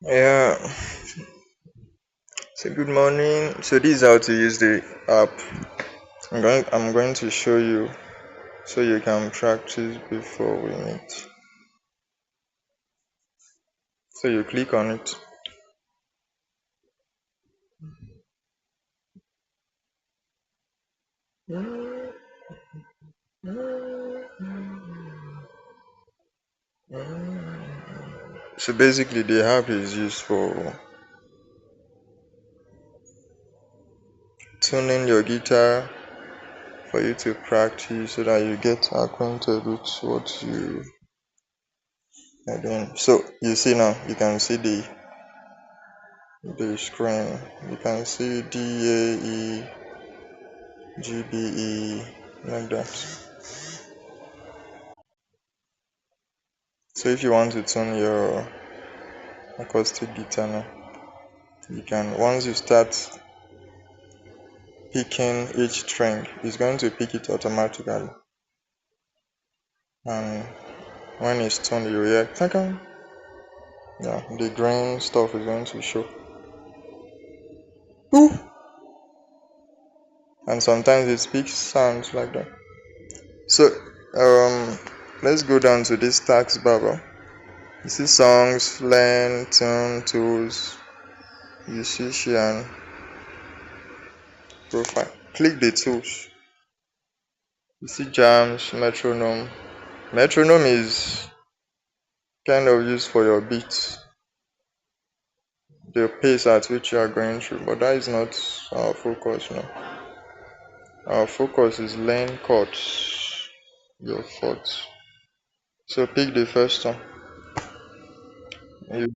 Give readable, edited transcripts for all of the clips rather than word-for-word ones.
Yeah, so good morning. So this is how to use the app. I'm going to show you so you can practice before we meet. So you click on it. So basically the app is used for tuning your guitar for you to practice so that you get acquainted with what you are doing. So you see now, you can see the screen. You can see D A E G B E like that. So if you want to tune your acoustic guitar now, you can. Once you start picking each string, it's going to pick it automatically, and when it's tuned you hear takan. Yeah, the green stuff is going to show. Ooh. And sometimes it speaks sounds like that. So let's go down to this task bar. You see songs, learn, tune, tools, musician, profile. Click the tools. You see jams, metronome. Metronome is kind of used for your beats, the pace at which you are going through, but that is not our focus now. Our focus is learn chords, your chords. So pick the first one. You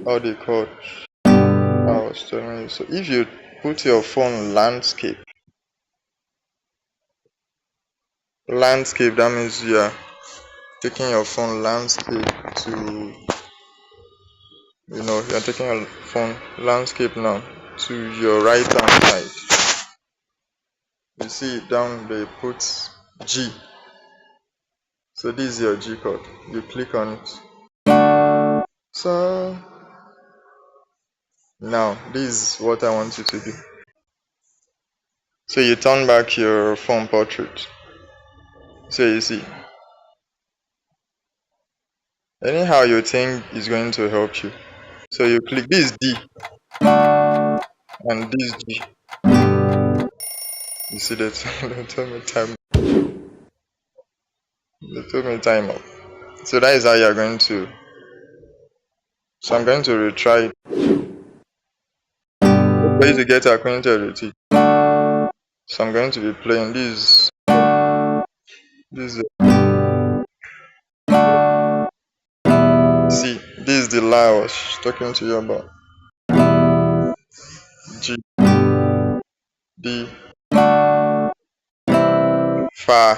all the chords I was telling you. So if you put your phone landscape, that means you are taking your phone landscape to, you're taking your phone landscape now to your right hand side. You see down they put G. So this is your G chord. You click on it. So now this is what I want you to do. So you turn back your phone portrait. So you see. Anyhow you think is going to help you. So you click this D and this G. You see that they told me time. They told me time up. So that is how you are going to. So I'm going to retry it for you to get acquainted with it. So I'm going to be playing this. This see, this is the lie I was talking to you about. G, D, Fa.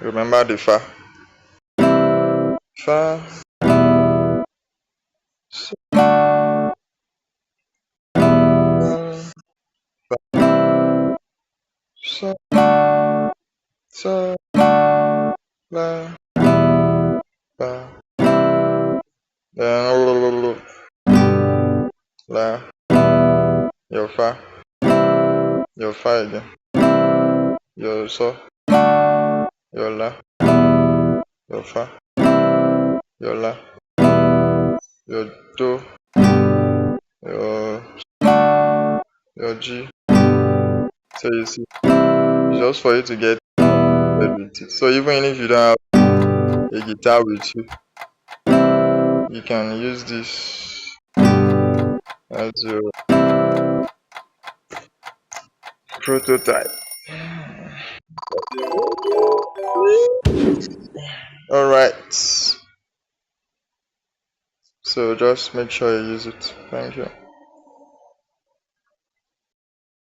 Remember the Fa. Fa, so, Fa, so, so, La, Fa. Then La, your Fa, your Fa again, your So, your La, your Fa, your La, your Do, your G. So you see, just for you to get with it. So even if you don't have a guitar with you, you can use this as your prototype. Alright. So just make sure you use it. Thank you.